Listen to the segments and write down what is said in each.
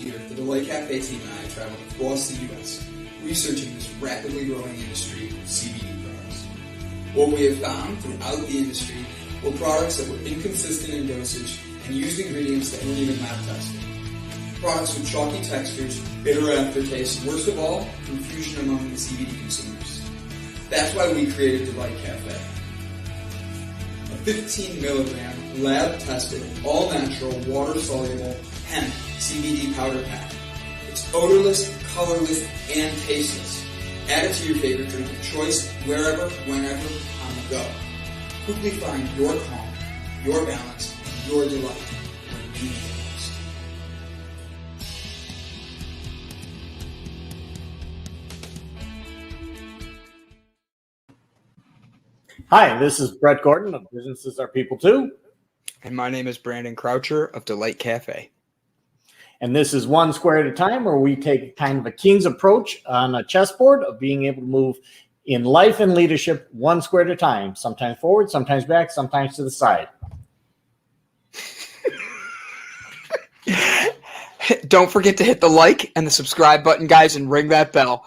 year, the Delight Cafe team and I traveled across the U.S. researching this rapidly growing industry of CBD products. What we have found throughout the industry were products that were inconsistent in dosage and used ingredients that weren't even lab tested. Products with chalky textures, bitter aftertaste, and worst of all, confusion among the CBD consumers. That's why we created Delight Cafe. A 15 milligram, lab-tested, all-natural, water-soluble hemp CBD powder pack. It's odorless, colorless, and tasteless. Add it to your favorite drink of choice, wherever, whenever, on the go. Quickly find your calm, your balance, and your delight when you need it most. Hi, this is Brett Gordon of Businesses Are People Too. And my name is Brandon Croucher of Delight Cafe. And this is One Square at a Time, where we take kind of a king's approach on a chessboard of being able to move in life and leadership one square at a time, sometimes forward, sometimes back, sometimes to the side. Don't forget to hit the like and the subscribe button, guys, and ring that bell.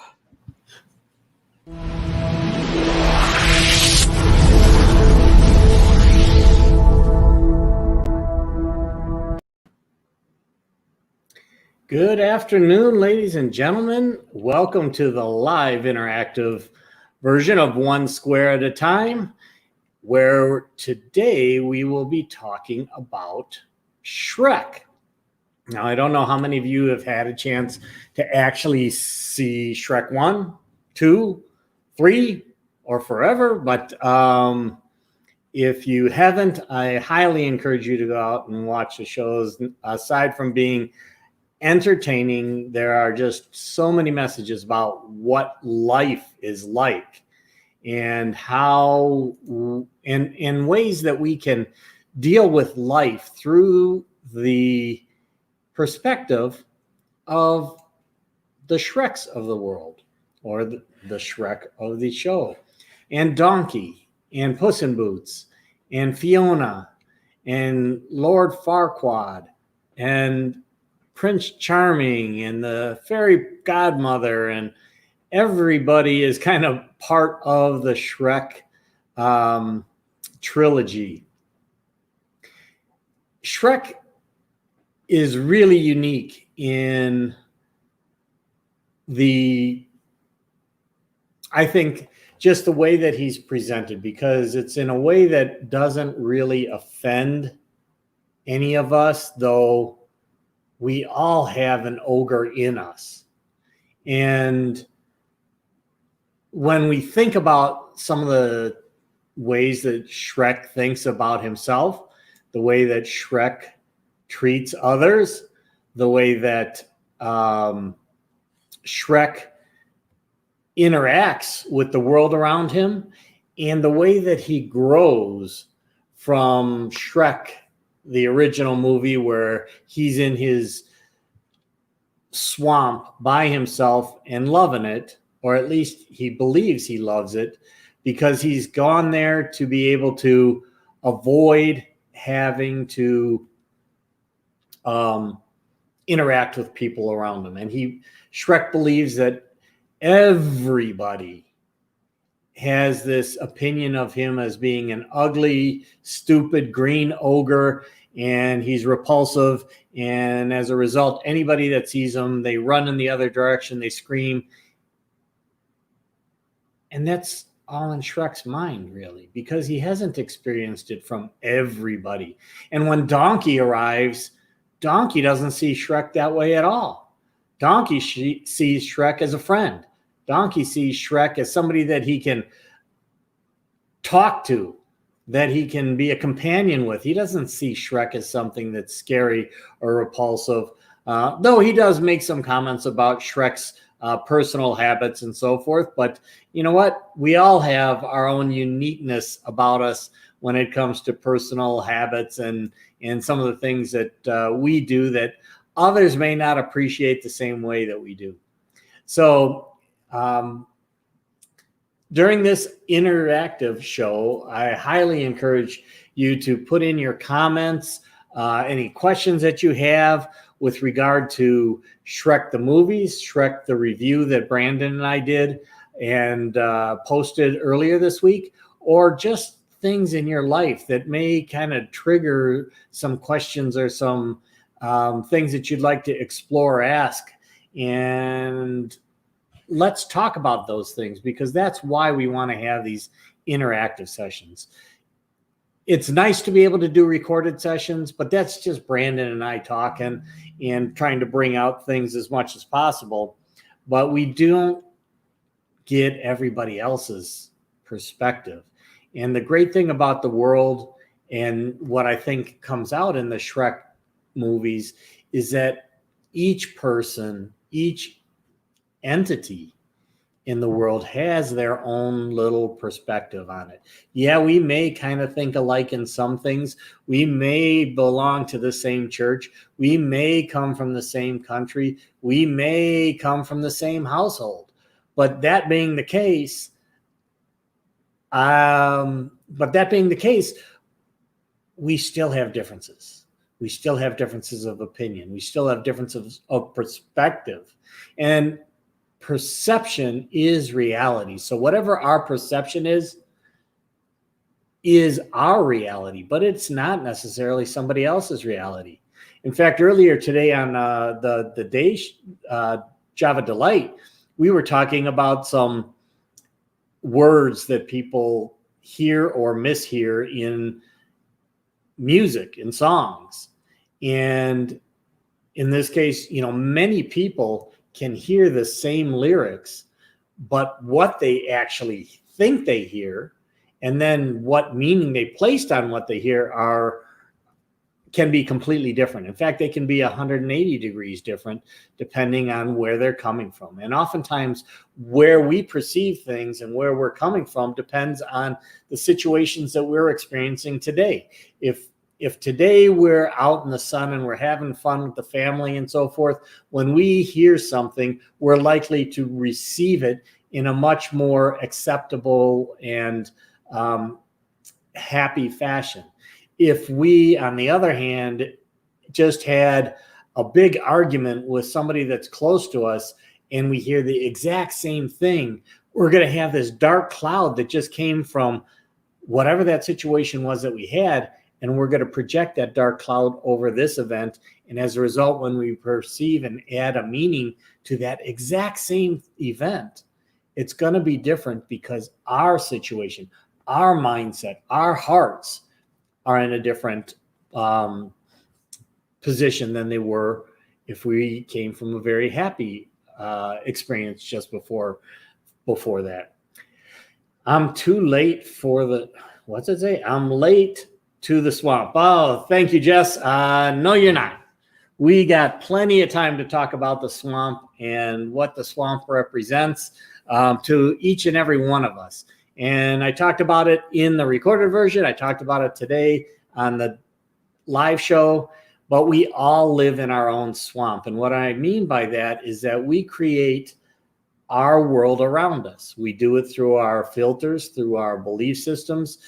Good afternoon, ladies and gentlemen. Welcome to the live interactive version of One Square at a Time, where today we will be talking about Shrek. Now, I don't know how many of you have had a chance to actually see Shrek 1, 2, 3, or forever, but if you haven't, I highly encourage you to go out and watch the shows. Aside from being entertaining, there are just so many messages about what life is like and how in ways that we can deal with life through the perspective of the Shreks of the world, or the Shrek of the show, and Donkey and Puss in Boots and Fiona and Lord Farquaad and Prince Charming and the fairy godmother, and everybody is kind of part of the Shrek trilogy. Shrek is really unique in I think, just the way that he's presented, because it's in a way that doesn't really offend any of us, though we all have an ogre in us. And when we think about some of the ways that Shrek thinks about himself, the way that Shrek treats others, the way that Shrek interacts with the world around him, and the way that he grows from Shrek, the original movie, where he's in his swamp by himself and loving it, or at least he believes he loves it, because he's gone there to be able to avoid having to interact with people around him. And Shrek believes that everybody has this opinion of him as being an ugly, stupid green ogre, and he's repulsive. And as a result, anybody that sees him, they run in the other direction, they scream. And that's all in Shrek's mind, really, because he hasn't experienced it from everybody. And when Donkey arrives, Donkey doesn't see Shrek that way at all. Donkey sees Shrek as a friend. Donkey sees Shrek as somebody that he can talk to, that he can be a companion with. He doesn't see Shrek as something that's scary or repulsive, though he does make some comments about Shrek's personal habits and so forth. But you know what? We all have our own uniqueness about us when it comes to personal habits and some of the things that we do that others may not appreciate the same way that we do. So during this interactive show, I highly encourage you to put in your comments, any questions that you have with regard to Shrek the movies, Shrek the review that Brandon and I did and posted earlier this week, or just things in your life that may kind of trigger some questions or some things that you'd like to explore or ask. And let's talk about those things, because that's why we want to have these interactive sessions. It's nice to be able to do recorded sessions, but that's just Brandon and I talking and trying to bring out things as much as possible. But we don't get everybody else's perspective. And the great thing about the world, and what I think comes out in the Shrek movies, is that each person, each entity in the world has their own little perspective on it. Yeah, we may kind of think alike in some things. We may belong to the same church. We may come from the same country. We may come from the same household. But that being the case, we still have differences. We still have differences of opinion. We still have differences of perspective. And perception is reality. So whatever our perception is our reality, but it's not necessarily somebody else's reality. In fact, earlier today on the day Java Delight, we were talking about some words that people hear or mishear in music, in songs. And in this case, many people can hear the same lyrics, but what they actually think they hear, and then what meaning they placed on what they hear can be completely different. In fact, they can be 180 degrees different depending on where they're coming from. And oftentimes where we perceive things and where we're coming from depends on the situations that we're experiencing today. If today we're out in the sun and we're having fun with the family and so forth, when we hear something, we're likely to receive it in a much more acceptable and happy fashion. If we, on the other hand, just had a big argument with somebody that's close to us and we hear the exact same thing, we're going to have this dark cloud that just came from whatever that situation was that we had, and we're going to project that dark cloud over this event. And as a result, when we perceive and add a meaning to that exact same event, it's going to be different because our situation, our mindset, our hearts are in a different position than they were if we came from a very happy experience just before that. I'm too late for the, what's it say? I'm late to the swamp. Oh, thank you, Jess. No, you're not. We got plenty of time to talk about the swamp and what the swamp represents to each and every one of us. And I talked about it in the recorded version. I talked about it today on the live show, but we all live in our own swamp. And what I mean by that is that we create our world around us. We do it through our filters, through our belief systems,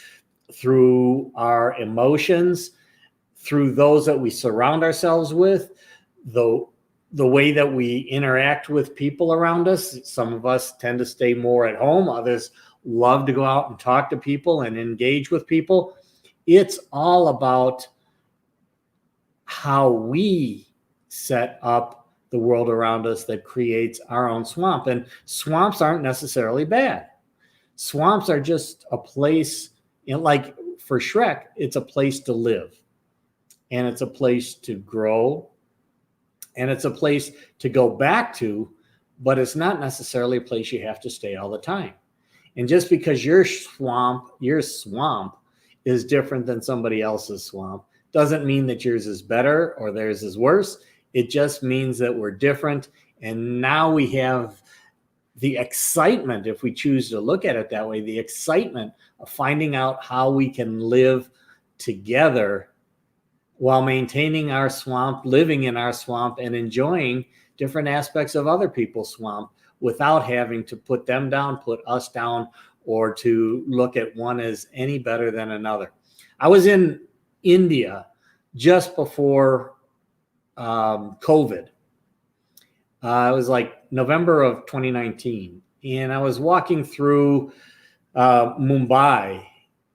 through our emotions, through those that we surround ourselves with, the way that we interact with people around us. Some of us tend to stay more at home. Others love to go out and talk to people and engage with people. It's all about how we set up the world around us that creates our own swamp. And swamps aren't necessarily bad. Swamps are just a place, like for Shrek, it's a place to live. And it's a place to grow. And it's a place to go back to, but it's not necessarily a place you have to stay all the time. And just because your swamp is different than somebody else's swamp doesn't mean that yours is better or theirs is worse. It just means that we're different. And now we have the excitement, if we choose to look at it that way, the excitement of finding out how we can live together while maintaining our swamp, living in our swamp, and enjoying different aspects of other people's swamp without having to put them down, put us down, or to look at one as any better than another. I was in India just before COVID. It was like November of 2019. And I was walking through Mumbai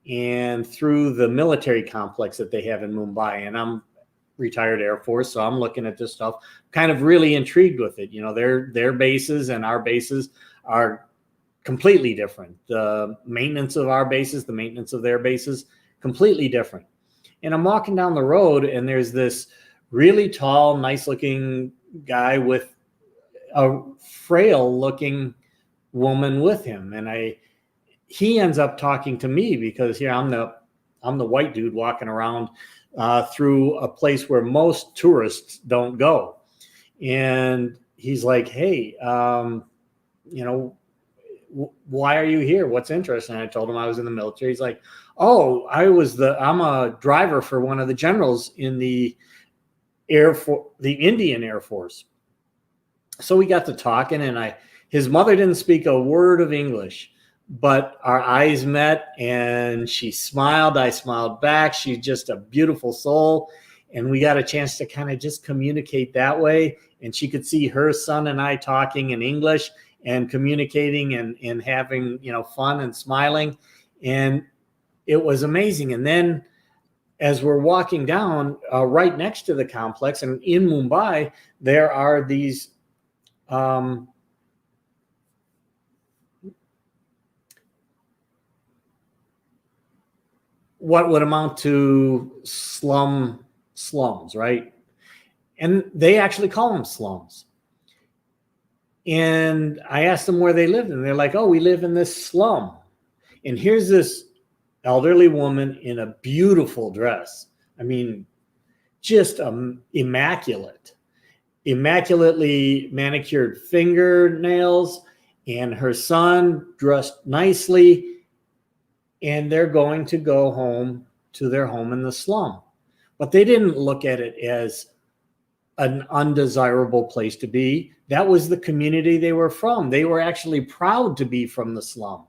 and through the military complex that they have in Mumbai. And I'm retired Air Force, so I'm looking at this stuff, kind of really intrigued with it. You know, their bases and our bases are completely different. The maintenance of our bases, the maintenance of their bases, completely different. And I'm walking down the road, and there's this really tall, nice-looking guy with a frail-looking woman with him, and he ends up talking to me because here I'm the white dude walking around through a place where most tourists don't go. And he's like, hey, why are you here? What's interesting? And I told him I was in the military. He's like, oh, I'm a driver for one of the generals in the Indian Air Force. So we got to talking, and his mother didn't speak a word of English, but our eyes met, and she smiled. I smiled back. She's just a beautiful soul. And we got a chance to kind of just communicate that way. And she could see her son and I talking in English and communicating and having, fun and smiling. And it was amazing. And then as we're walking down right next to the complex, and in Mumbai, there are these what would amount to slums, right? And they actually call them slums. And I asked them where they lived, and they're like, oh, we live in this slum. And here's this elderly woman in a beautiful dress. I mean, just immaculately manicured fingernails, and her son dressed nicely. And they're going to go home to their home in the slum. But they didn't look at it as an undesirable place to be. That was the community they were from. They were actually proud to be from the slum.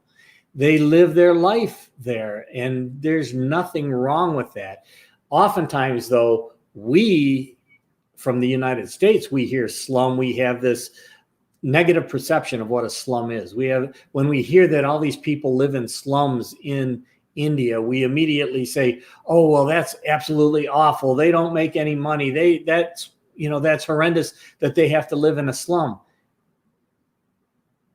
They live their life there, and there's nothing wrong with that. Oftentimes, though, we, from the United States, we hear slum, we have this negative perception of what a slum is. When we hear that all these people live in slums in India, we immediately say, oh, well, that's absolutely awful. They don't make any money. That's horrendous that they have to live in a slum.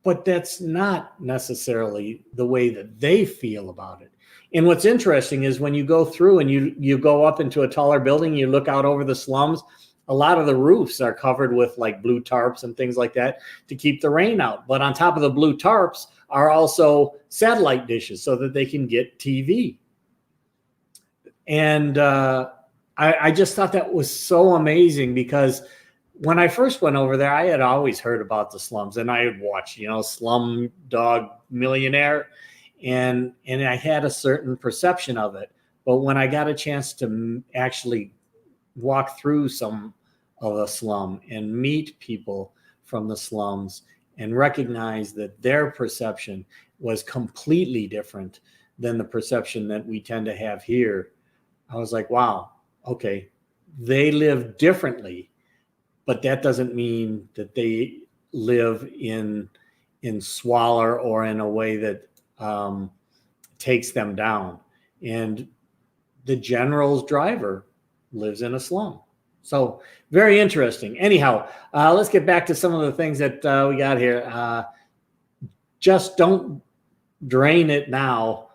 But that's not necessarily the way that they feel about it. And what's interesting is when you go through and you go up into a taller building, you look out over the slums, a lot of the roofs are covered with like blue tarps and things like that to keep the rain out. But on top of the blue tarps are also satellite dishes so that they can get TV. And I just thought that was so amazing, because when I first went over there, I had always heard about the slums, and I had watched, Slumdog Millionaire, and I had a certain perception of it. But when I got a chance to actually walk through some of the slum and meet people from the slums and recognize that their perception was completely different than the perception that we tend to have here, I was like, wow, okay, they live differently, but that doesn't mean that they live in squalor or in a way that takes them down. And the general's driver lives in a slum. So very interesting. Anyhow, let's get back to some of the things that we got here. Just don't drain it now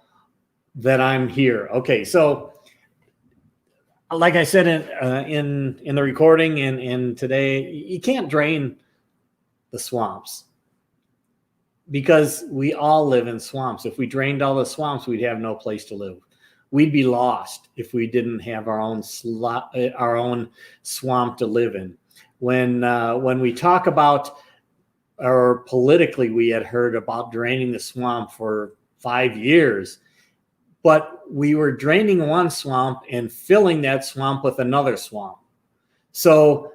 that I'm here. Okay, so like I said in the recording and today, you can't drain the swamps, because we all live in swamps. If we drained all the swamps, we'd have no place to live. We'd be lost if we didn't have our own swamp to live in. When we talk about, or politically, we had heard about draining the swamp for 5 years, but we were draining one swamp and filling that swamp with another swamp. So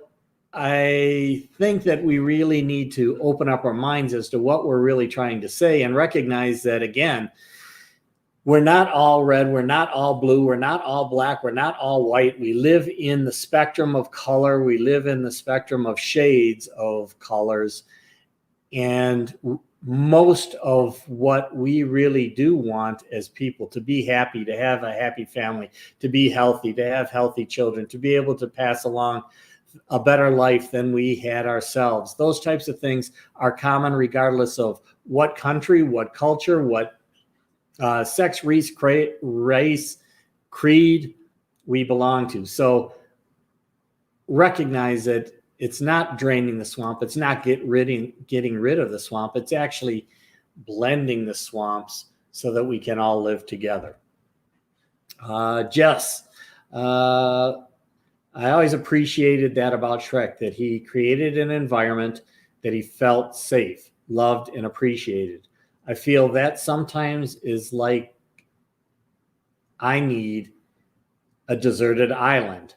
I think that we really need to open up our minds as to what we're really trying to say, and recognize that, again, We're not all red. We're not all blue. We're not all black. We're not all white. We live in the spectrum of color. We live in the spectrum of shades of colors. And most of what we really do want as people, to be happy, to have a happy family, to be healthy, to have healthy children, to be able to pass along a better life than we had ourselves. Those types of things are common regardless of what country, what culture, what sex, race, creed we belong to. So recognize that it's not draining the swamp. It's not getting rid of the swamp. It's actually blending the swamps so that we can all live together. Jess, I always appreciated that about Shrek, that he created an environment that he felt safe, loved, and appreciated. I feel that sometimes is like I need a deserted island.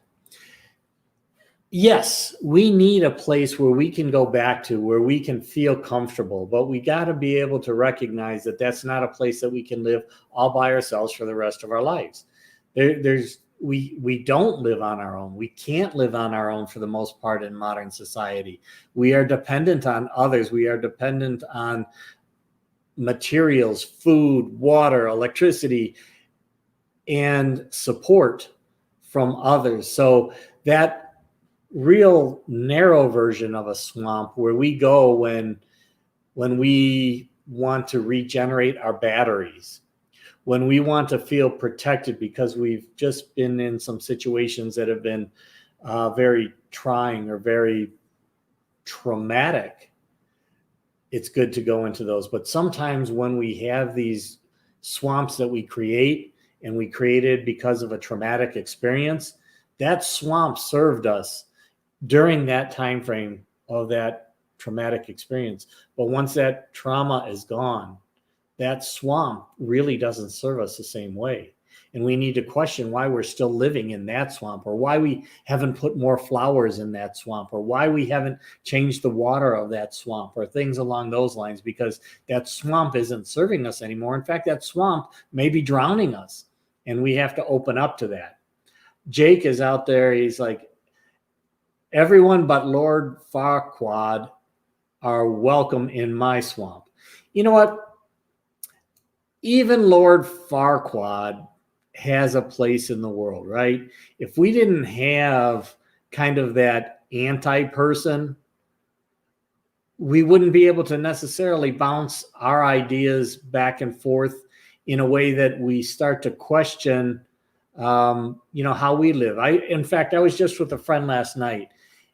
Yes, we need a place where we can go back to, where we can feel comfortable, but we got to be able to recognize that that's not a place that we can live all by ourselves for the rest of our lives. We don't live on our own. We can't live on our own for the most part in modern society. We are dependent on others. We are dependent on materials, food, water, electricity, and support from others. So that real narrow version of a swamp where we go when we want to regenerate our batteries, when we want to feel protected because we've just been in some situations that have been very trying or very traumatic, it's good to go into those. But sometimes when we have these swamps that we create, and we created because of a traumatic experience, that swamp served us during that time frame of that traumatic experience. But once that trauma is gone, that swamp really doesn't serve us the same way. And we need to question why we're still living in that swamp, or why we haven't put more flowers in that swamp, or why we haven't changed the water of that swamp, or things along those lines, because that swamp isn't serving us anymore. In fact, that swamp may be drowning us, and we have to open up to that. Jake is out there. He's like, everyone but Lord Farquaad are welcome in my swamp. You know what? Even Lord Farquaad has a place in the world, right? If we didn't have kind of that anti-person, we wouldn't be able to necessarily bounce our ideas back and forth in a way that we start to question, how we live. In fact, I was just with a friend last night,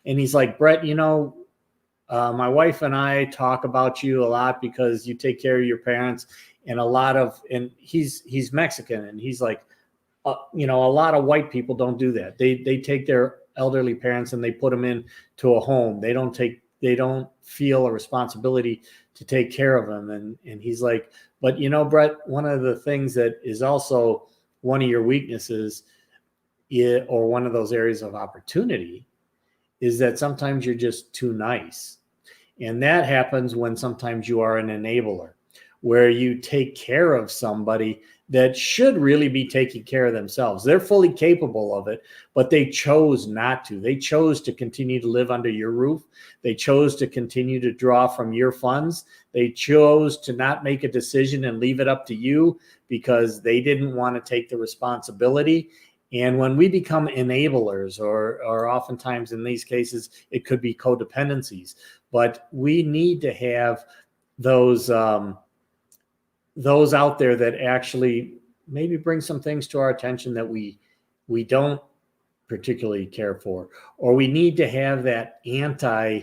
and he's like, Brett, my wife and I talk about you a lot because you take care of your parents, and he's Mexican, and he's like, a lot of white people don't do that. They take their elderly parents and they put them into a home. They don't feel a responsibility to take care of them. And he's like, but Brett, one of the things that is also one of your weaknesses, or one of those areas of opportunity, is that sometimes you're just too nice. And that happens when sometimes you are an enabler, where you take care of somebody that should really be taking care of themselves. They're fully capable of it, but they chose not to. They chose to continue to live under your roof. They chose to continue to draw from your funds. They chose to not make a decision and leave it up to you because they didn't want to take the responsibility. And when we become enablers, or oftentimes in these cases, it could be codependencies, but we need to have those out there that actually maybe bring some things to our attention that we don't particularly care for, or we need to have that anti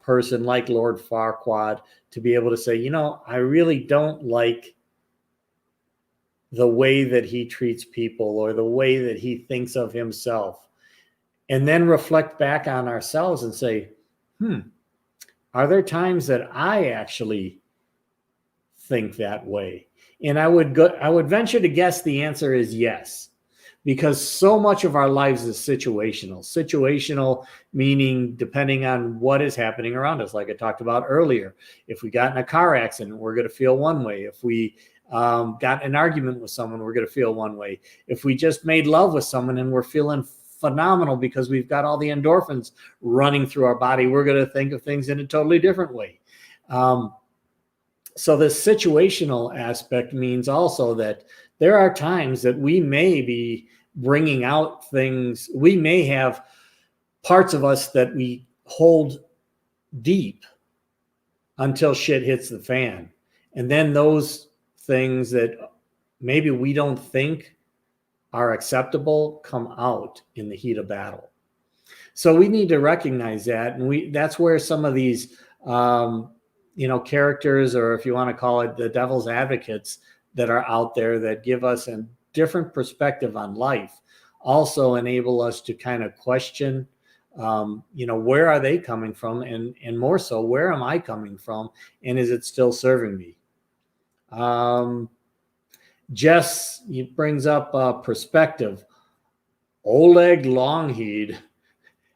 person like Lord Farquaad to be able to say, I really don't like the way that he treats people, or the way that he thinks of himself, and then reflect back on ourselves and say, are there times that I actually think that way? And I would venture to guess the answer is yes, because so much of our lives is situational, meaning depending on what is happening around us. Like I talked about earlier, if we got in a car accident, we're going to feel one way. If we got an argument with someone, we're going to feel one way. If we just made love with someone and we're feeling phenomenal because we've got all the endorphins running through our body, we're going to think of things in a totally different way. So this situational aspect means also that there are times that we may be bringing out things. We may have parts of us that we hold deep until shit hits the fan. And then those things that maybe we don't think are acceptable come out in the heat of battle. So we need to recognize that. And that's where some of these, characters, or if you want to call it the devil's advocates that are out there that give us a different perspective on life, also enable us to kind of question, where are they coming from? And more so, where am I coming from? And is it still serving me? Jess brings up perspective. Oleg Longheed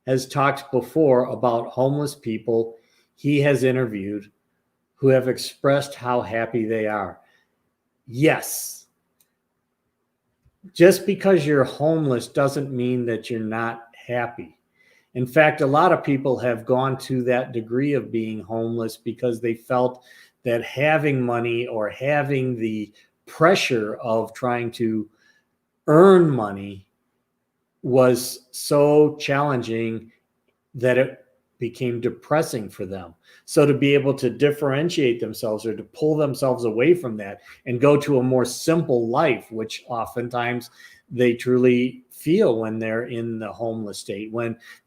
has talked before about homeless people he has interviewed who have expressed how happy they are. Yes. Just because you're homeless doesn't mean that you're not happy. In fact, a lot of people have gone to that degree of being homeless because they felt that having money or having the pressure of trying to earn money was so challenging that it became depressing for them. So to be able to differentiate themselves or to pull themselves away from that and go to a more simple life, which oftentimes they truly feel when they're in the homeless state.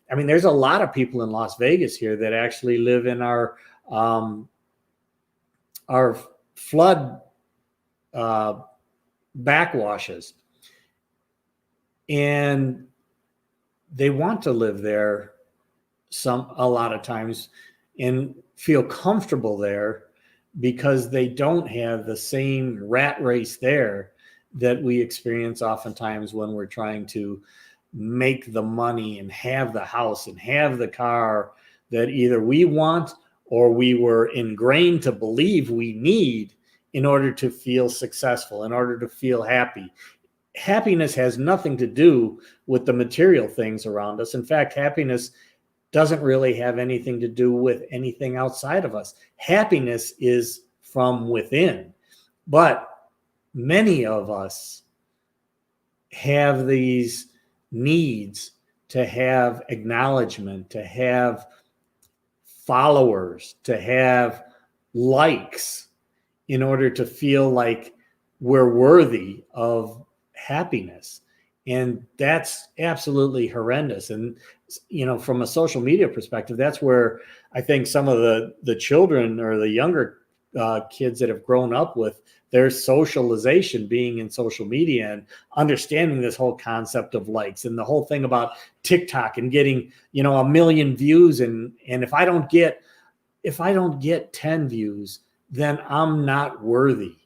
There's a lot of people in Las Vegas here that actually live in our flood backwashes, and they want to live there a lot of times and feel comfortable there because they don't have the same rat race there that we experience oftentimes when we're trying to make the money and have the house and have the car that either we want or we were ingrained to believe we need in order to feel successful, in order to feel happy. Happiness has nothing to do with the material things around us. In fact, happiness doesn't really have anything to do with anything outside of us. Happiness is from within. But many of us have these needs to have acknowledgement, to have followers, to have likes in order to feel like we're worthy of happiness. And that's absolutely horrendous. And, from a social media perspective, that's where I think some of the children or the younger kids that have grown up with their socialization being in social media and understanding this whole concept of likes and the whole thing about TikTok and getting, 1 million views. And if I don't get 10 views, then I'm not worthy.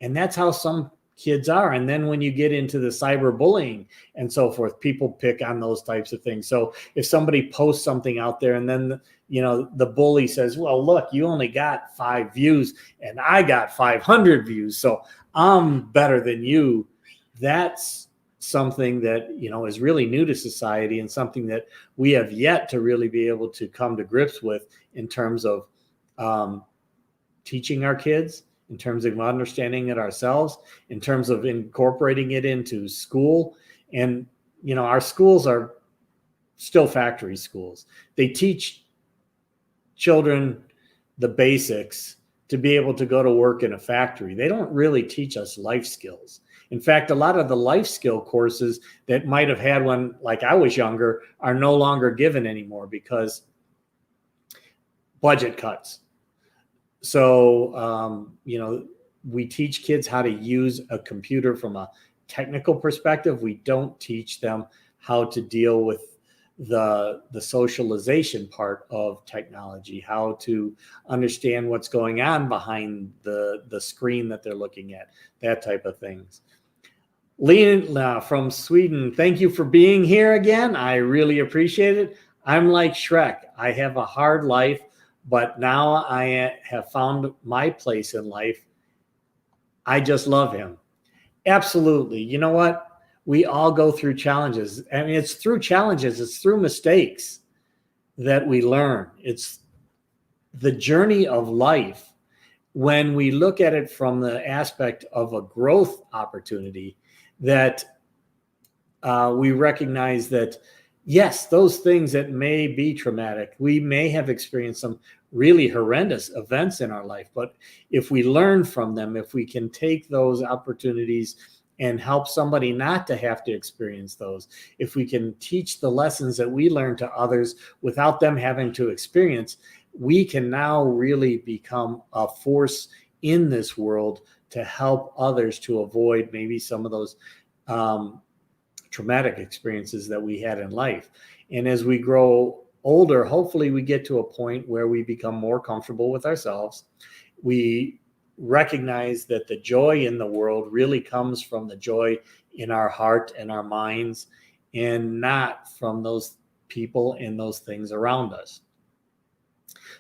And that's how some kids are. And then when you get into the cyberbullying and so forth, people pick on those types of things. So if somebody posts something out there and then, the bully says, well, look, you only got 5 views and I got 500 views. So I'm better than you. That's something that, is really new to society and something that we have yet to really be able to come to grips with in terms of teaching our kids, in terms of understanding it ourselves, in terms of incorporating it into school. And, our schools are still factory schools. They teach children the basics to be able to go to work in a factory. They don't really teach us life skills. In fact, a lot of the life skill courses that might have had when, like I was younger, are no longer given anymore because budget cuts. So, we teach kids how to use a computer from a technical perspective. We don't teach them how to deal with the socialization part of technology, how to understand what's going on behind the screen that they're looking at, that type of things. Lena from Sweden, thank you for being here again. I really appreciate it. I'm like Shrek. I have a hard life, but now I have found my place in life. I just love him. Absolutely. You know what? We all go through challenges. I mean, it's through challenges, it's through mistakes that we learn. It's the journey of life. When we look at it from the aspect of a growth opportunity, that we recognize that, yes, those things that may be traumatic, we may have experienced some really horrendous events in our life, but if we learn from them, if we can take those opportunities and help somebody not to have to experience those, if we can teach the lessons that we learn to others without them having to experience, we can now really become a force in this world to help others to avoid maybe some of those traumatic experiences that we had in life. And as we grow older, hopefully we get to a point where we become more comfortable with ourselves. We recognize that the joy in the world really comes from the joy in our heart and our minds, and not from those people and those things around us.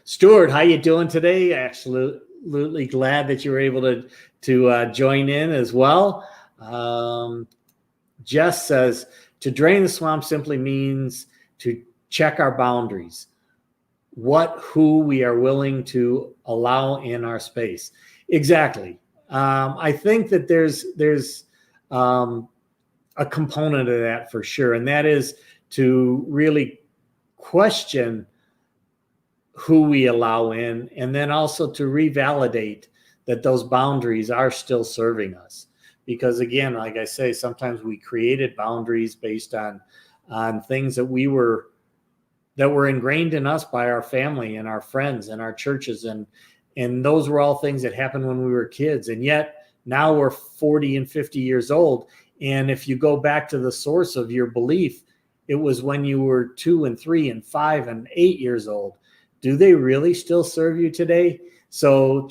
Stuart, how you doing today? Absolutely glad that you were able to join in as well. Jess says, to drain the swamp simply means to check our boundaries, who we are willing to allow in our space. Exactly. I think that there's a component of that for sure, and that is to really question who we allow in, and then also to revalidate that those boundaries are still serving us. Because again, like I say, sometimes we created boundaries based on things that were ingrained in us by our family and our friends and our churches, and those were all things that happened when we were kids. And yet now we're 40 and 50 years old, and if you go back to the source of your belief, it was when you were 2 and 3 and 5 and 8 years old. Do they really still serve you today? So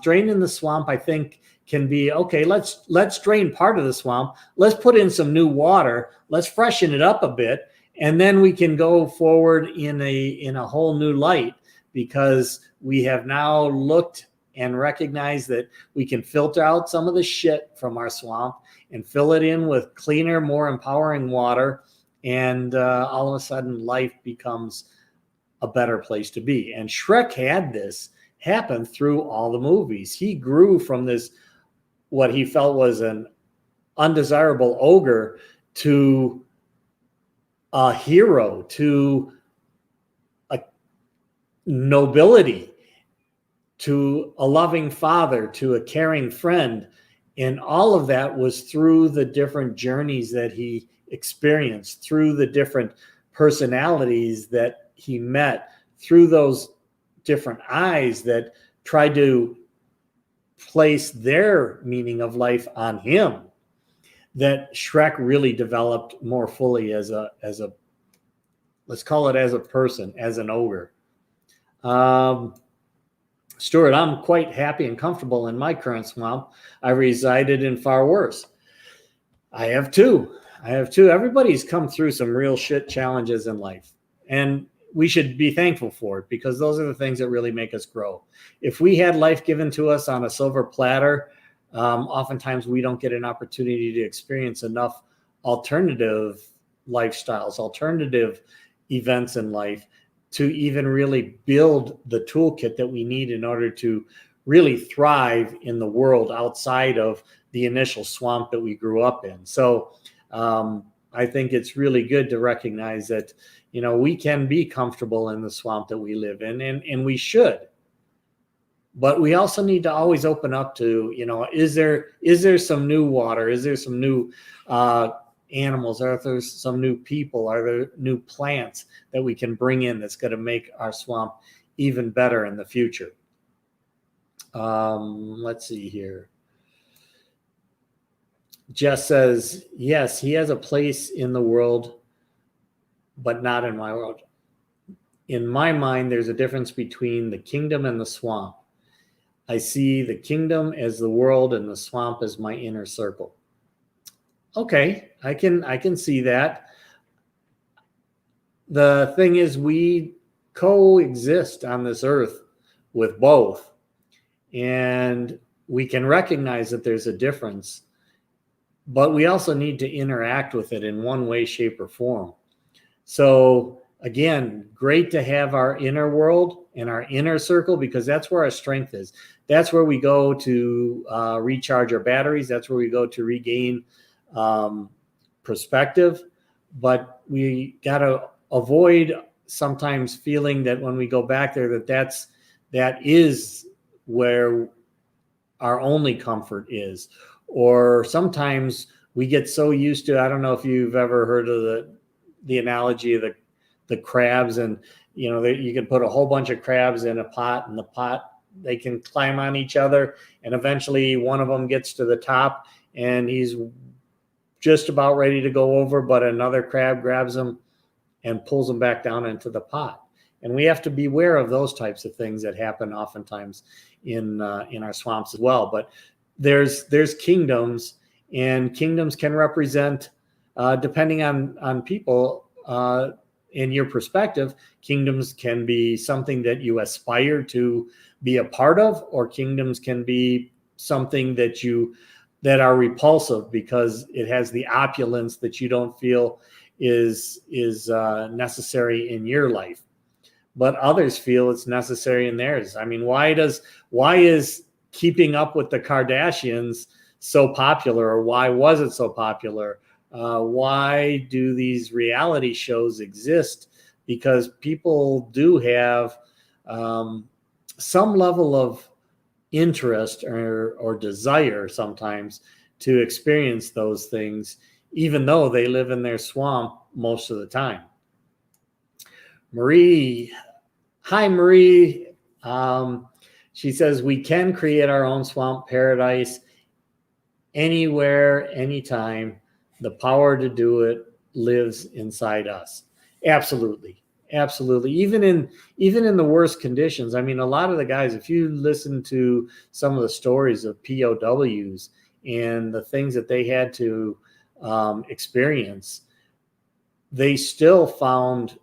draining the swamp, I think, can be, okay, let's drain part of the swamp. Let's put in some new water. Let's freshen it up a bit. And then we can go forward in a whole new light, because we have now looked and recognized that we can filter out some of the shit from our swamp and fill it in with cleaner, more empowering water. And all of a sudden life becomes a better place to be. And Shrek had this happen through all the movies. He grew from this, what he felt was an undesirable ogre, to a hero, to a nobility, to a loving father, to a caring friend. And all of that was through the different journeys that he experienced, through the different personalities that he met, through those different eyes that tried to place their meaning of life on him, that Shrek really developed more fully as a let's call it as a person, as an ogre. Stuart, I'm quite happy and comfortable in my current swamp. I resided in far worse. I have too. Everybody's come through some real shit challenges in life, and we should be thankful for it, because those are the things that really make us grow. If we had life given to us on a silver platter, oftentimes we don't get an opportunity to experience enough alternative lifestyles, alternative events in life, to even really build the toolkit that we need in order to really thrive in the world outside of the initial swamp that we grew up in. So I think it's really good to recognize that, we can be comfortable in the swamp that we live in, and we should. But we also need to always open up to, is there some new water? Is there some new animals? Are there some new people? Are there new plants that we can bring in that's going to make our swamp even better in the future? Let's see here. Jess says, yes, he has a place in the world, but not in my world. In my mind, there's a difference between the kingdom and the swamp. I see the kingdom as the world and the swamp as my inner circle. Okay, I can see that. The thing is, we coexist on this earth with both. And we can recognize that there's a difference, but we also need to interact with it in one way, shape, or form. So again, great to have our inner world and our inner circle, because that's where our strength is. That's where we go to recharge our batteries. That's where we go to regain perspective. But we got to avoid sometimes feeling that when we go back there, that is where our only comfort is. Or sometimes we get so used to, I don't know if you've ever heard of the analogy of the crabs, and you can put a whole bunch of crabs in a pot, and the pot, they can climb on each other, and eventually one of them gets to the top and he's just about ready to go over, but another crab grabs him and pulls him back down into the pot. And we have to be aware of those types of things that happen oftentimes in our swamps as well. But there's kingdoms, and kingdoms can represent, depending on people, in your perspective, kingdoms can be something that you aspire to be a part of, or kingdoms can be something that are repulsive because it has the opulence that you don't feel is necessary in your life, but others feel it's necessary in theirs. I mean, why is Keeping Up with the Kardashians so popular, or why was it so popular? Why do these reality shows exist? Because people do have some level of interest or desire sometimes to experience those things, even though they live in their swamp most of the time. Marie, hi Marie. She says, we can create our own swamp paradise anywhere, anytime. The power to do it lives inside us. Absolutely. Absolutely. Even in the worst conditions. I mean, a lot of the guys, if you listen to some of the stories of POWs and the things that they had to experience, they still found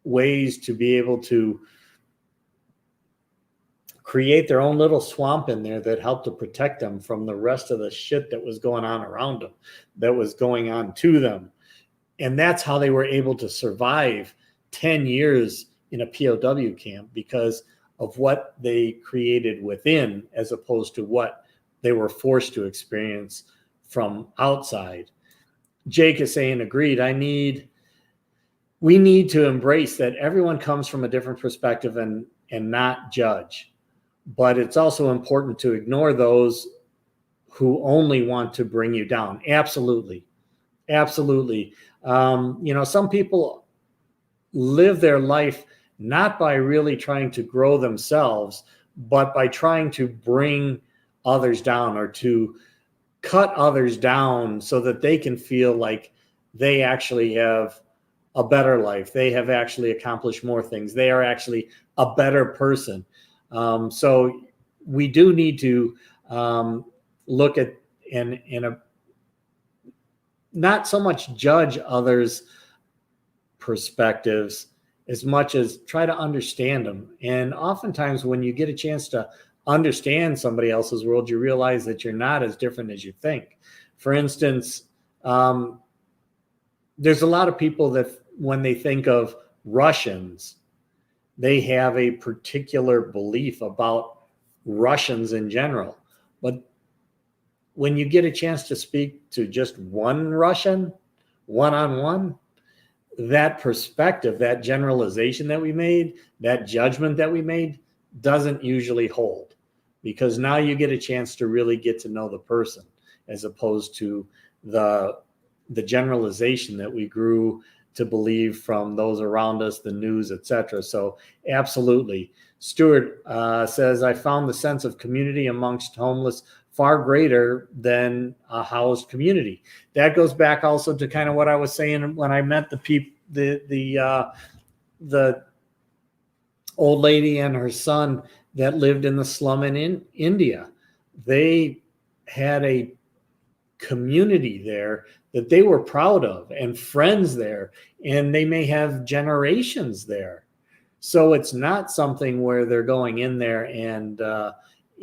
ways to be able to create their own little swamp in there that helped to protect them from the rest of the shit that was going on around them, that was going on to them. And that's how they were able to survive 10 years in a POW camp, because of what they created within, as opposed to what they were forced to experience from outside. Jake is saying, agreed. We need to embrace that everyone comes from a different perspective and not judge. But it's also important to ignore those who only want to bring you down. Absolutely. Absolutely. Some people live their life not by really trying to grow themselves, but by trying to bring others down, or to cut others down so that they can feel like they actually have a better life. They have actually accomplished more things. They are actually a better person. So we do need to look at and not so much judge others' perspectives as much as try to understand them. And oftentimes when you get a chance to understand somebody else's world, you realize that you're not as different as you think. For instance, there's a lot of people that when they think of Russians, they have a particular belief about Russians in general. But when you get a chance to speak to just one Russian, one-on-one, that perspective, that generalization that we made, that judgment that we made, doesn't usually hold, because now you get a chance to really get to know the person, as opposed to the generalization that we grew to believe from those around us, the news, etc. So absolutely. Stuart says, I found the sense of community amongst homeless far greater than a housed community. That goes back also to kind of what I was saying when I met the old lady and her son that lived in the slum in India. They had a community there that they were proud of, and friends there, and they may have generations there. So it's not something where they're going in there and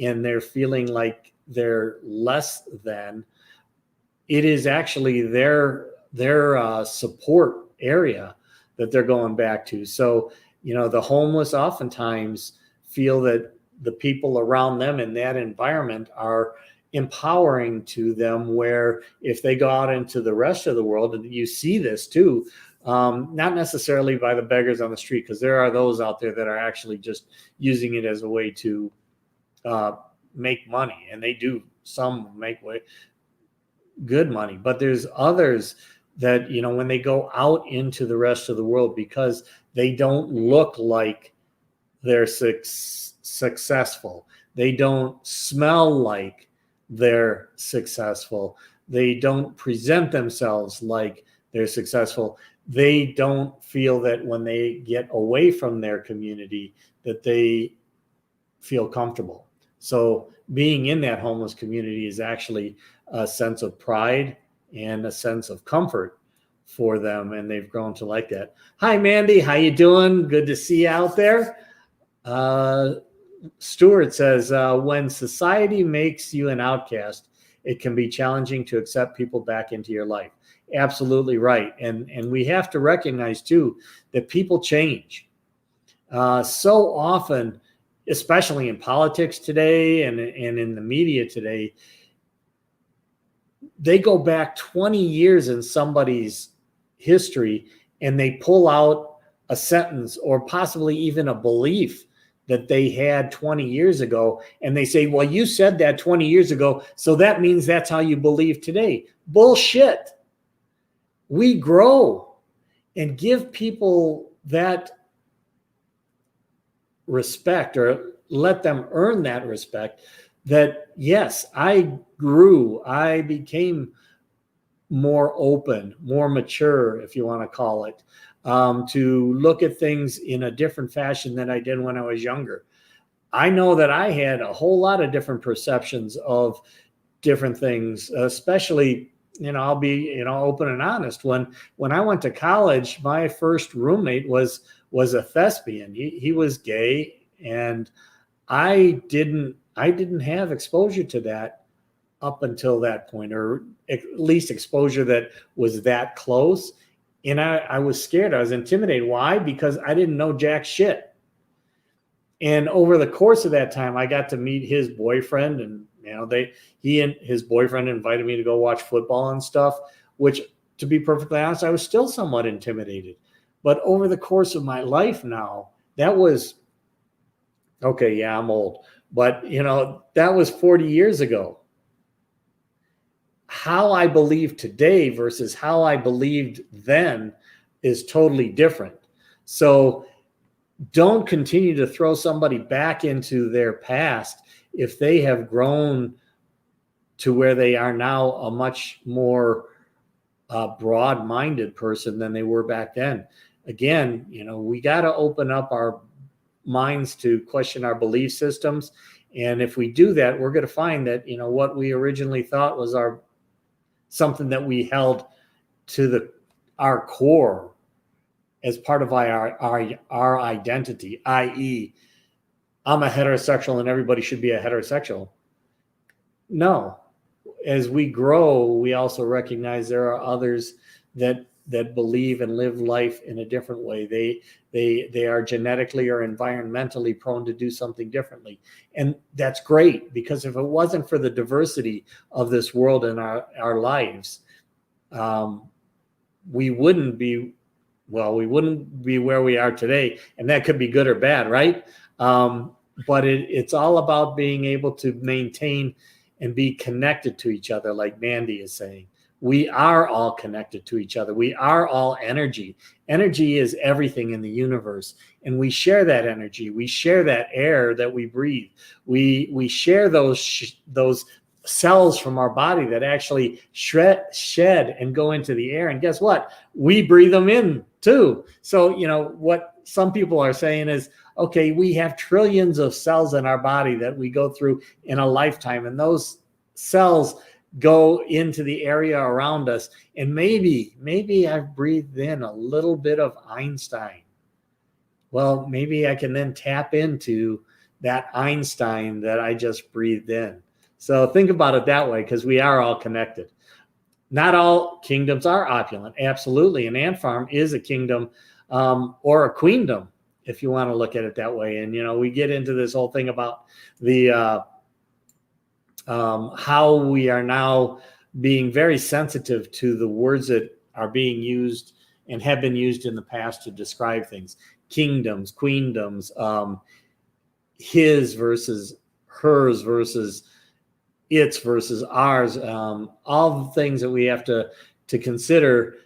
and they're feeling like they're less than, it is actually their support area that they're going back to. So, the homeless oftentimes feel that the people around them in that environment are empowering to them, where if they go out into the rest of the world, and you see this too, not necessarily by the beggars on the street, because there are those out there that are actually just using it as a way to make money, and they do, some make good money, but there's others that, when they go out into the rest of the world, because they don't look like they're successful, they don't smell like they're successful, they don't present themselves like they're successful, they don't feel that when they get away from their community that they feel comfortable. So being in that homeless community is actually a sense of pride and a sense of comfort for them, and they've grown to like that. Hi, Mandy. How you doing? Good to see you out there. Stuart says, when society makes you an outcast, it can be challenging to accept people back into your life. Absolutely right. And we have to recognize, too, that people change. So often, especially in politics today and in the media today, they go back 20 years in somebody's history and they pull out a sentence or possibly even a belief that they had 20 years ago. And they say, well, you said that 20 years ago, so that means that's how you believe today. Bullshit. We grow, and give people that respect, or let them earn that respect, that yes, I grew, I became more open, more mature, if you want to call it, to look at things in a different fashion than I did when I was younger. I know that I had a whole lot of different perceptions of different things, especially, I'll be, open and honest. When I went to college, my first roommate was a thespian. He was gay, and I didn't have exposure to that up until that point, or at least exposure that was that close. And I was scared. I was intimidated. Why? Because I didn't know jack shit. And over the course of that time, I got to meet his boyfriend, and he and his boyfriend invited me to go watch football and stuff, which, to be perfectly honest, I was still somewhat intimidated. But over the course of my life now, that was, okay, yeah, I'm old, but that was 40 years ago. How I believe today versus how I believed then is totally different. So don't continue to throw somebody back into their past if they have grown to where they are now a much more broad-minded person than they were back then. Again, we got to open up our minds to question our belief systems. And if we do that, we're going to find that, what we originally thought was something that we held to our core as part of our identity, i.e., I'm a heterosexual and everybody should be a heterosexual. No. As we grow, we also recognize there are others that believe and live life in a different way. They are genetically or environmentally prone to do something differently. And that's great, because if it wasn't for the diversity of this world and our lives, we wouldn't be where we are today. And that could be good or bad, right? But it's all about being able to maintain and be connected to each other, like Mandy is saying. We are all connected to each other. We are all energy. Energy is everything in the universe, and we share that energy. We share that air that we breathe. We share those cells from our body that actually shed and go into the air. And guess what? We breathe them in too. So, what some people are saying is, okay, we have trillions of cells in our body that we go through in a lifetime, and those cells go into the area around us. And maybe I've breathed in a little bit of Einstein. Well, maybe I can then tap into that Einstein that I just breathed in. So think about it that way, because we are all connected. Not all kingdoms are opulent. Absolutely. An ant farm is a kingdom or a queendom, if you want to look at it that way. And, we get into this whole thing about the how we are now being very sensitive to the words that are being used and have been used in the past to describe things. Kingdoms, queendoms, his versus hers versus its versus ours, all the things that we have to consider.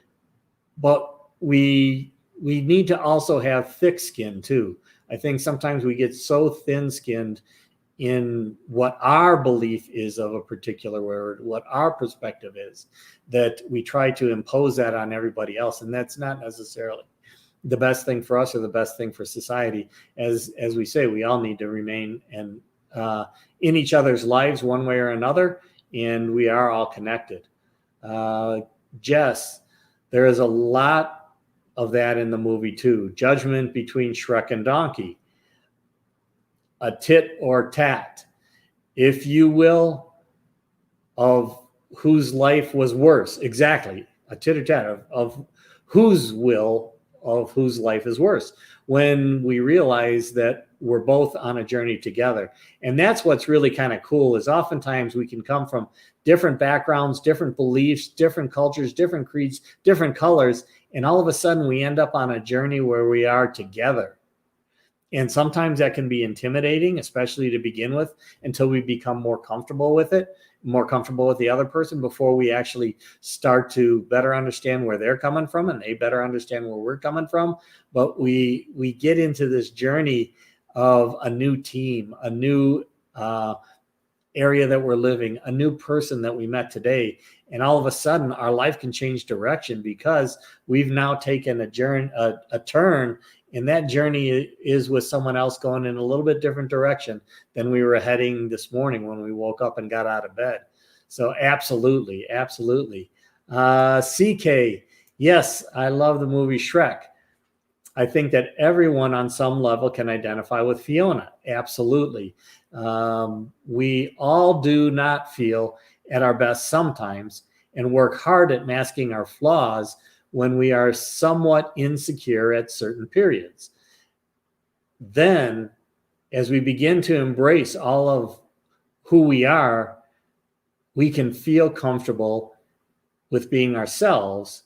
But we need to also have thick skin too. I think sometimes we get so thin-skinned in what our belief is of a particular word, what our perspective is, that we try to impose that on everybody else. And that's not necessarily the best thing for us or the best thing for society. As we say, we all need to remain in each other's lives one way or another, and we are all connected. Jess, there is a lot of that in the movie too. Judgment between Shrek and Donkey. A tit or tat, if you will, of whose life was worse. Exactly. A tit or tat of whose will of whose life is worse, when we realize that we're both on a journey together. And that's what's really kind of cool, is oftentimes we can come from different backgrounds, different beliefs, different cultures, different creeds, different colors, and all of a sudden we end up on a journey where we are together. And sometimes that can be intimidating, especially to begin with, until we become more comfortable with it, more comfortable with the other person, before we actually start to better understand where they're coming from and they better understand where we're coming from. But we get into this journey of a new team, a new area that we're living, a new person that we met today. And all of a sudden our life can change direction, because we've now taken a turn. And that journey is with someone else going in a little bit different direction than we were heading this morning when we woke up and got out of bed. So absolutely, absolutely. CK, yes, I love the movie Shrek. I think that everyone on some level can identify with Fiona. Absolutely. We all do not feel at our best sometimes, and work hard at masking our flaws when we are somewhat insecure at certain periods. Then, as we begin to embrace all of who we are, we can feel comfortable with being ourselves,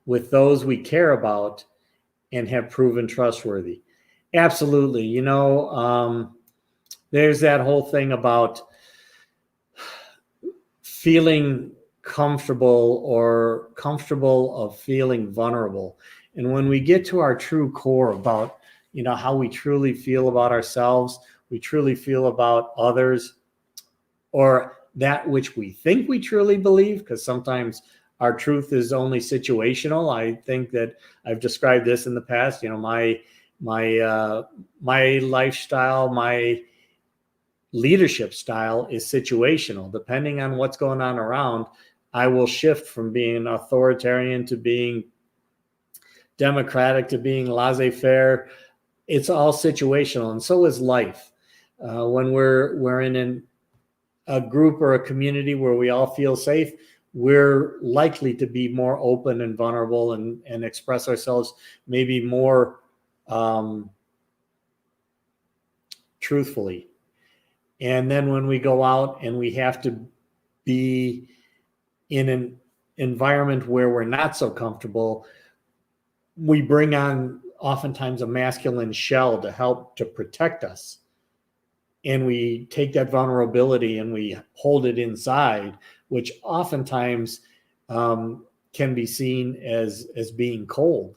with those we care about and have proven trustworthy. Absolutely. There's that whole thing about feeling comfortable of feeling vulnerable. And when we get to our true core about, how we truly feel about ourselves, we truly feel about others, or that which we think we truly believe, because sometimes our truth is only situational. I think that I've described this in the past. My lifestyle, my leadership style is situational. Depending on what's going on around, I will shift from being authoritarian to being democratic to being laissez-faire. It's all situational, and so is life. When we're in a group or a community where we all feel safe, we're likely to be more open and vulnerable and express ourselves maybe more truthfully. And then when we go out and we have to be in an environment where we're not so comfortable, we bring on oftentimes a masculine shell to help to protect us. And we take that vulnerability and we hold it inside, which oftentimes can be seen as being cold,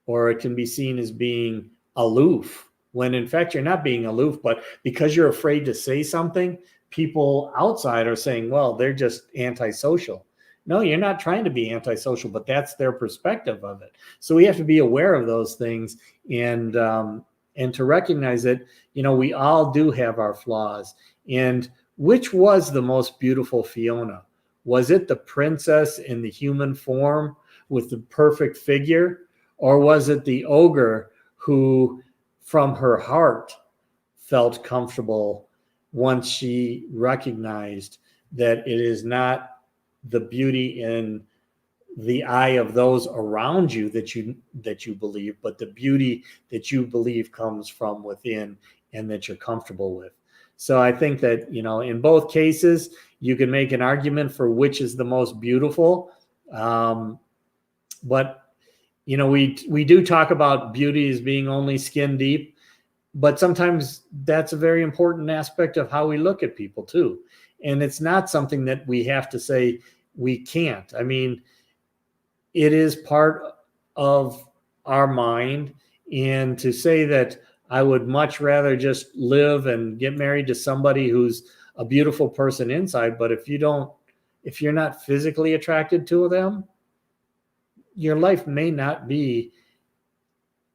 or it can be seen as being aloof, when in fact you're not being aloof, but because you're afraid to say something, people outside are saying, well, they're just antisocial. No, you're not trying to be antisocial, but that's their perspective of it. So we have to be aware of those things and to recognize that, we all do have our flaws. And which was the most beautiful Fiona? Was it the princess in the human form with the perfect figure? Or was it the ogre who, from her heart, felt comfortable once she recognized that it is not the beauty in the eye of those around you that you believe, but the beauty that you believe comes from within and that you're comfortable with. So I think that, in both cases, you can make an argument for which is the most beautiful. But, we do talk about beauty as being only skin deep, but sometimes that's a very important aspect of how we look at people too. And it's not something that we have to say we can't. I mean, it is part of our mind. And to say that I would much rather just live and get married to somebody who's a beautiful person inside, but if you're not physically attracted to them, your life may not be,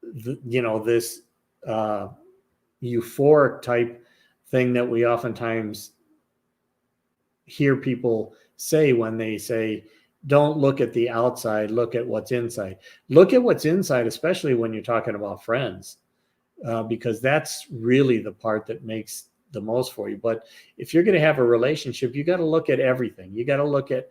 this euphoric type thing that we oftentimes hear people say when they say, don't look at the outside, look at what's inside. Look at what's inside, especially when you're talking about friends, because that's really the part that makes the most for you. But if you're going to have a relationship, you got to look at everything. You got to look at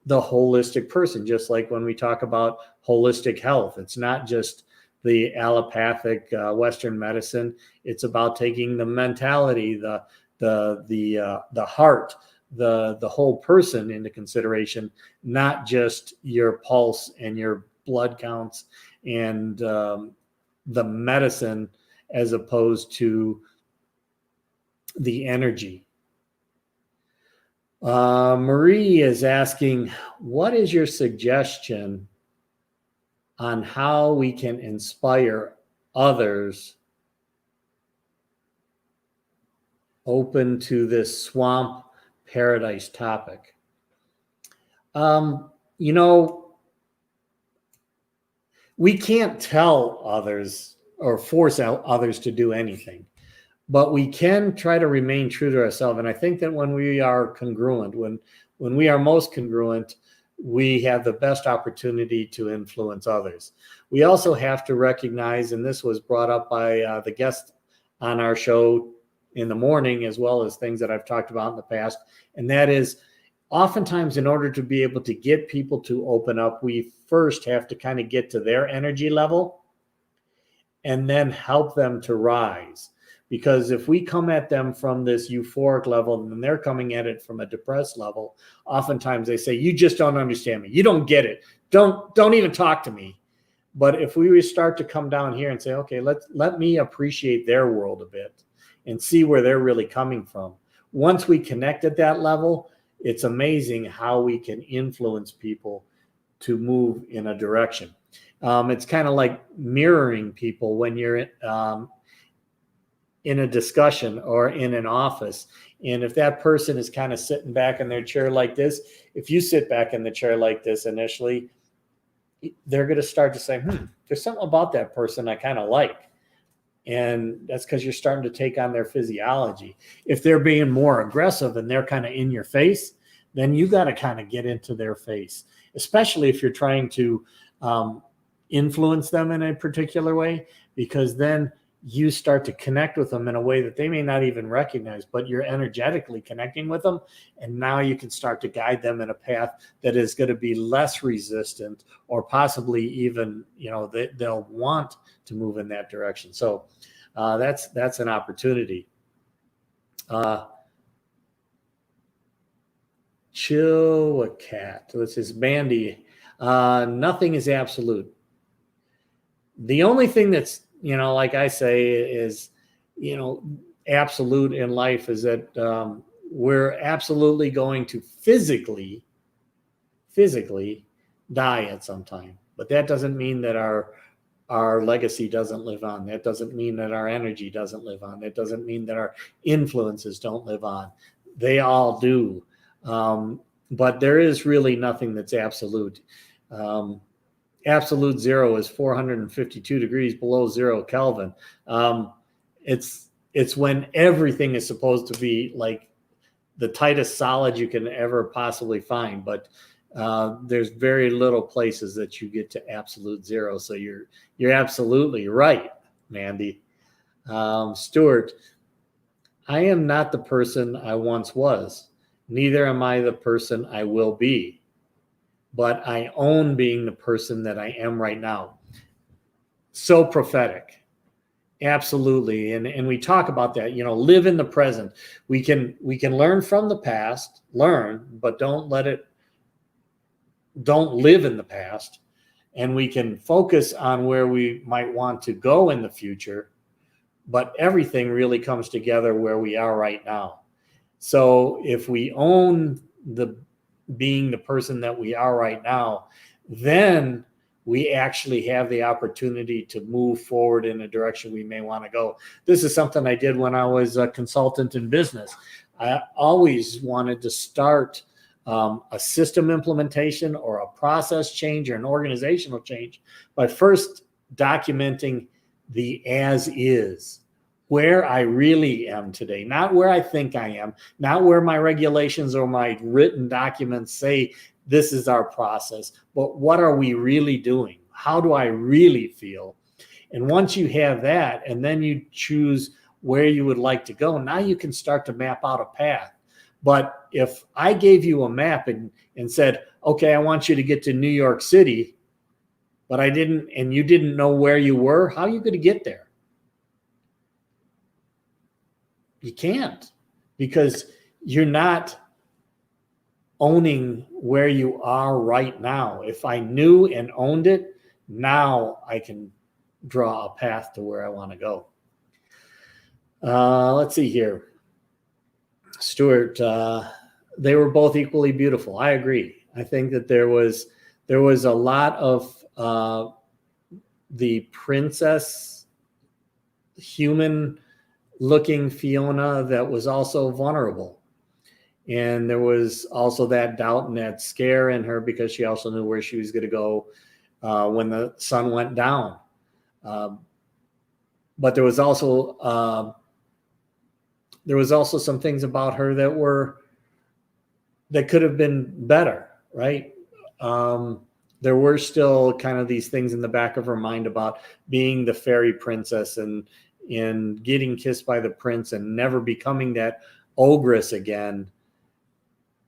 the holistic person, just like when we talk about holistic health. It's not just the allopathic Western medicine. It's about taking the mentality, the heart, the whole person into consideration, not just your pulse and your blood counts and the medicine as opposed to the energy. Marie is asking, what is your suggestion on how we can inspire others open to this swamp paradise topic? We can't tell others or force out others to do anything, but we can try to remain true to ourselves. And I think that when we are congruent, when we are most congruent, we have the best opportunity to influence others. We also have to recognize, and this was brought up by the guest on our show in the morning, as well as things that I've talked about in the past, and that is, oftentimes in order to be able to get people to open up, we first have to kind of get to their energy level and then help them to rise. Because if we come at them from this euphoric level and they're coming at it from a depressed level, oftentimes they say, you just don't understand me. You don't get it. Don't even talk to me. But if we start to come down here and say, okay, let me appreciate their world a bit and see where they're really coming from. Once we connect at that level, it's amazing how we can influence people to move in a direction. It's kind of like mirroring people when you're in a discussion or in an office. And if that person is kind of sitting back in their chair like this, if you sit back in the chair like this initially, they're going to start to say, there's something about that person I kind of like. And that's because you're starting to take on their physiology. If they're being more aggressive and they're kind of in your face, then you got to kind of get into their face, especially if you're trying to influence them in a particular way, because then you start to connect with them in a way that they may not even recognize, but you're energetically connecting with them. And now you can start to guide them in a path that is going to be less resistant, or possibly even, they'll want to move in that direction. So that's an opportunity. Chill a cat. This is Bandy. Nothing is absolute. The only thing that's, like I say, is, absolute in life is that we're absolutely going to physically die at some time. But that doesn't mean that our legacy doesn't live on. That doesn't mean that our energy doesn't live on. That doesn't mean that our influences don't live on. They all do. But there is really nothing that's absolute. Absolute zero is 452 degrees below 0 Kelvin. It's when everything is supposed to be like the tightest solid you can ever possibly find. But there's very little places that you get to absolute zero. So you're absolutely right, Mandy. Stuart, I am not the person I once was. Neither am I the person I will be. But I own being the person that I am right now. So prophetic. Absolutely. And we talk about that, live in the present. We can learn from the past, but don't live in the past. And we can focus on where we might want to go in the future, but everything really comes together where we are right now. So if we own being the person that we are right now, then we actually have the opportunity to move forward in a direction we may want to go. This is something I did when I was a consultant in business. I always wanted to start a system implementation or a process change or an organizational change by first documenting the as is, where I really am today, not where I think I am, not where my regulations or my written documents say this is our process, but what are we really doing? How do I really feel? And once you have that, and then you choose where you would like to go, now you can start to map out a path. But if I gave you a map and said, okay, I want you to get to New York City, but you didn't know where you were, how are you going to get there? You can't, because you're not owning where you are right now. If I knew and owned it, now I can draw a path to where I want to go. Let's see here. Stuart, they were both equally beautiful. I agree. I think that there was a lot of the princess, human looking Fiona that was also vulnerable. And there was also that doubt and that scare in her because she also knew where she was going to go when the sun went down. But there was also some things about her that could have been better, right? There were still kind of these things in the back of her mind about being the fairy princess and getting kissed by the prince and never becoming that ogress again.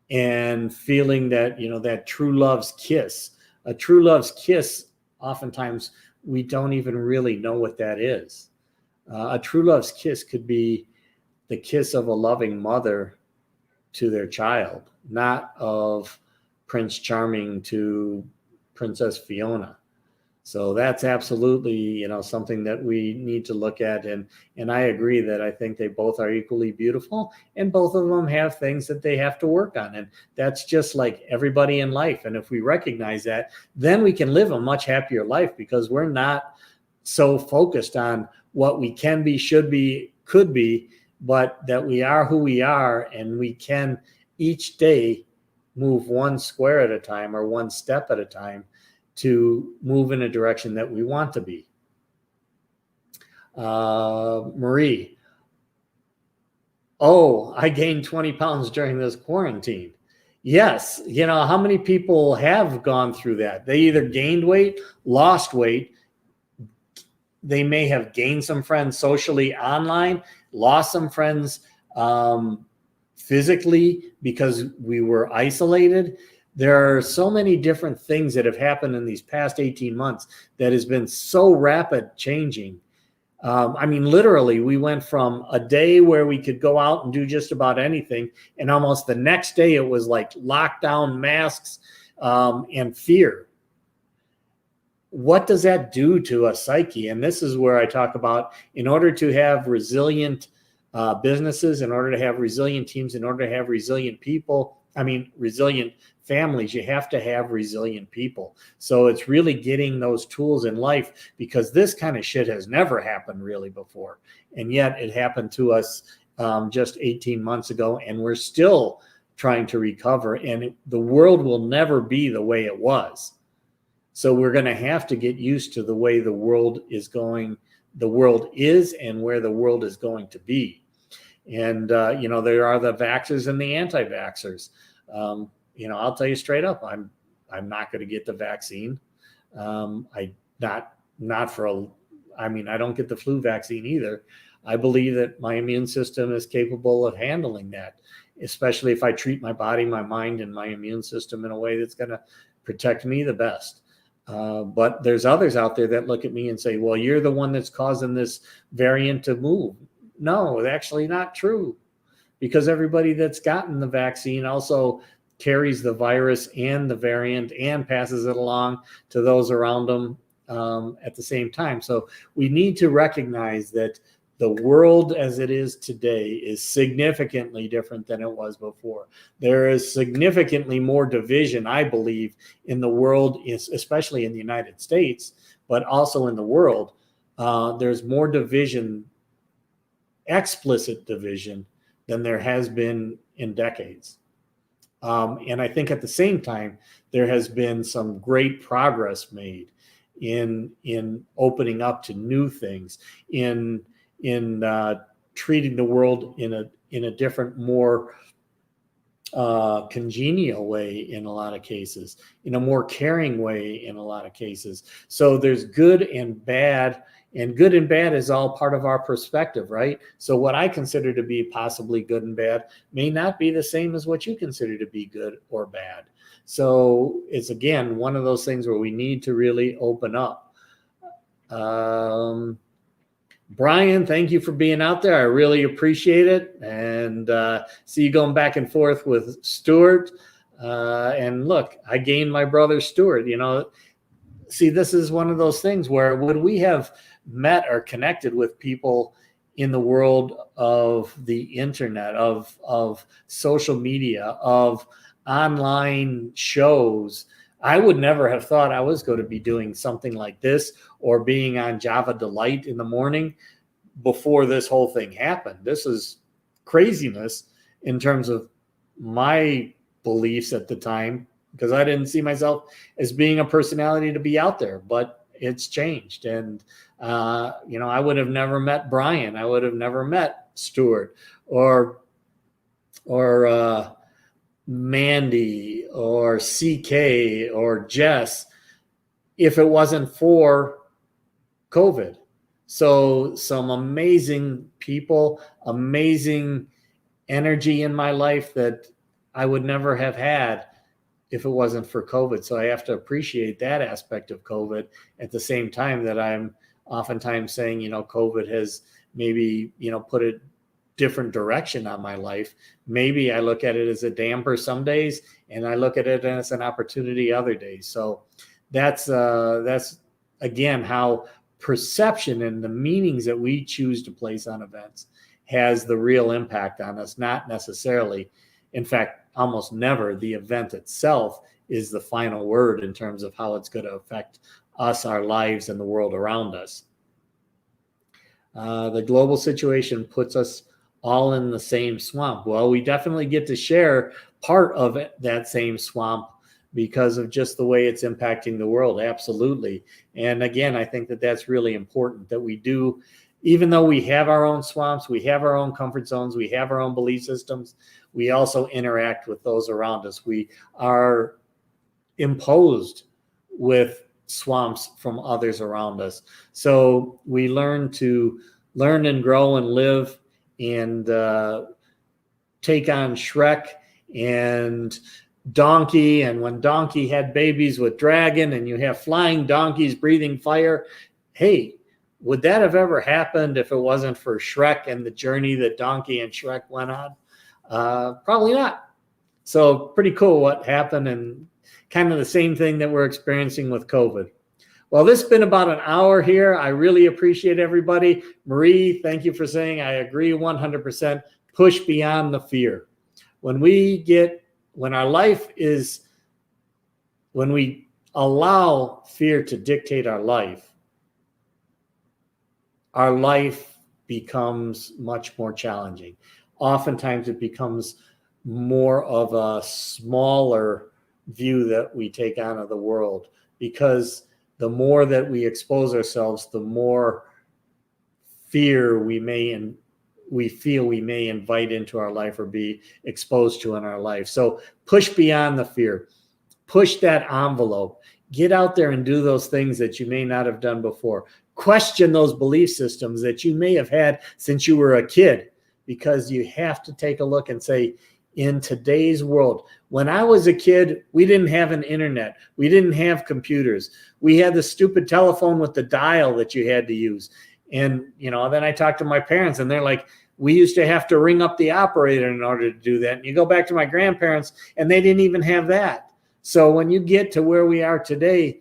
And feeling that, that true love's kiss, a true love's kiss, oftentimes we don't even really know what that is. A true love's kiss could be the kiss of a loving mother to their child, not of Prince Charming to Princess Fiona. So that's absolutely, something that we need to look at. And I agree that I think they both are equally beautiful, and both of them have things that they have to work on. And that's just like everybody in life. And if we recognize that, then we can live a much happier life, because we're not so focused on what we can be, should be, could be, but that we are who we are, and we can each day move one square at a time or one step at a time to move in a direction that we want to be. Marie, I gained 20 pounds during this quarantine. Yes, how many people have gone through that? They either gained weight, lost weight. They may have gained some friends socially online, lost some friends physically because we were isolated. There are so many different things that have happened in these past 18 months that has been so rapid changing. Literally, we went from a day where we could go out and do just about anything, and almost the next day it was like lockdown, masks, and fear. What does that do to a psyche? And this is where I talk about, in order to have resilient businesses, in order to have resilient teams, in order to have resilient people, resilient families, you have to have resilient people. So it's really getting those tools in life, because this kind of shit has never happened really before. And yet it happened to us just 18 months ago, and we're still trying to recover. And the world will never be the way it was. So we're going to have to get used to the way the world is going, the world is, and where the world is going to be. And, there are the vaxxers and the anti-vaxxers. I'll tell you straight up, I'm not going to get the vaccine. I don't get the flu vaccine either. I believe that my immune system is capable of handling that, especially if I treat my body, my mind, and my immune system in a way that's going to protect me the best. But there's others out there that look at me and say, well, you're the one that's causing this variant to move. No, it's actually not true, because everybody that's gotten the vaccine also carries the virus and the variant and passes it along to those around them at the same time. So we need to recognize that the world as it is today is significantly different than it was before. There is significantly more division, I believe, in the world, especially in the United States, but also in the world. There's more division, explicit division, than there has been in decades. And I think at the same time, there has been some great progress made in opening up to new things, in treating the world in a different, more congenial way in a lot of cases, in a more caring way in a lot of cases. So there's good and bad, and good and bad is all part of our perspective, right? So what I consider to be possibly good and bad may not be the same as what you consider to be good or bad. So it's, again, one of those things where we need to really open up. Brian, thank you for being out there. I really appreciate it. And see you going back and forth with Stuart. And look, I gained my brother Stuart. See, this is one of those things where would we have met or connected with people in the world of the internet, of social media, of online shows, I would never have thought I was going to be doing something like this or being on Java Delight in the morning before this whole thing happened. This is craziness in terms of my beliefs at the time, because I didn't see myself as being a personality to be out there, but it's changed. And, I would have never met Brian. I would have never met Stuart or Mandy or CK or Jess if it wasn't for COVID. So some amazing people, amazing energy in my life that I would never have had if it wasn't for COVID. So I have to appreciate that aspect of COVID at the same time that I'm oftentimes saying, COVID has maybe, put a different direction on my life. Maybe I look at it as a damper some days, and I look at it as an opportunity other days. So that's again, how perception and the meanings that we choose to place on events has the real impact on us, not necessarily, in fact, almost never the event itself is the final word in terms of how it's going to affect us, our lives, and the world around us. The global situation puts us all in the same swamp. Well, we definitely get to share part of that same swamp because of just the way it's impacting the world. Absolutely. And again, I think that that's really important that we do, even though we have our own swamps, we have our own comfort zones, we have our own belief systems, we also interact with those around us. We are imposed with swamps from others around us. So we learn and grow and live and take on Shrek and Donkey. And when Donkey had babies with Dragon, and you have flying donkeys breathing fire, hey, would that have ever happened if it wasn't for Shrek and the journey that Donkey and Shrek went on? Probably not. So pretty cool what happened, and kind of the same thing that we're experiencing with COVID. Well, this has been about an hour here. I really appreciate everybody. Marie, thank you for saying I agree 100%. Push beyond the fear. When we allow fear to dictate our life becomes much more challenging. Oftentimes it becomes more of a smaller view that we take on of the world, because the more that we expose ourselves, the more fear we feel we may invite into our life or be exposed to in our life. So push beyond the fear, push that envelope. Get out there and do those things that you may not have done before. Question those belief systems that you may have had since you were a kid, because you have to take a look and say, in today's world, when I was a kid, we didn't have an internet. We didn't have computers. We had the stupid telephone with the dial that you had to use. And, then I talked to my parents and they're like, we used to have to ring up the operator in order to do that. And you go back to my grandparents and they didn't even have that. So when you get to where we are today,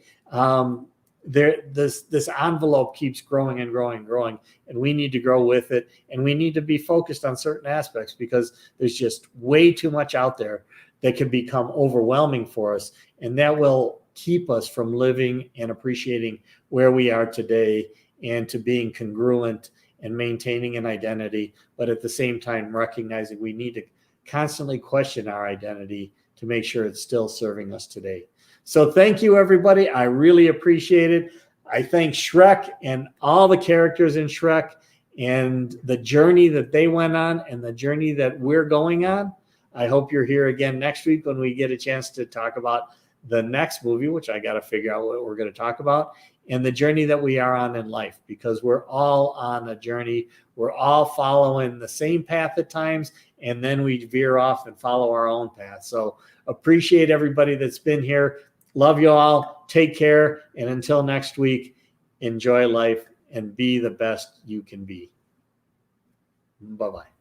this envelope keeps growing and growing and growing, and we need to grow with it, and we need to be focused on certain aspects because there's just way too much out there that can become overwhelming for us, and that will keep us from living and appreciating where we are today and to being congruent and maintaining an identity, but at the same time recognizing we need to constantly question our identity to make sure it's still serving us today. So thank you, everybody. I really appreciate it. I thank Shrek and all the characters in Shrek and the journey that they went on and the journey that we're going on. I hope you're here again next week when we get a chance to talk about the next movie, which I got to figure out what we're going to talk about, and the journey that we are on in life, because we're all on a journey. We're all following the same path at times, and then we veer off and follow our own path. So appreciate everybody that's been here. Love you all. Take care. And until next week, enjoy life and be the best you can be. Bye-bye.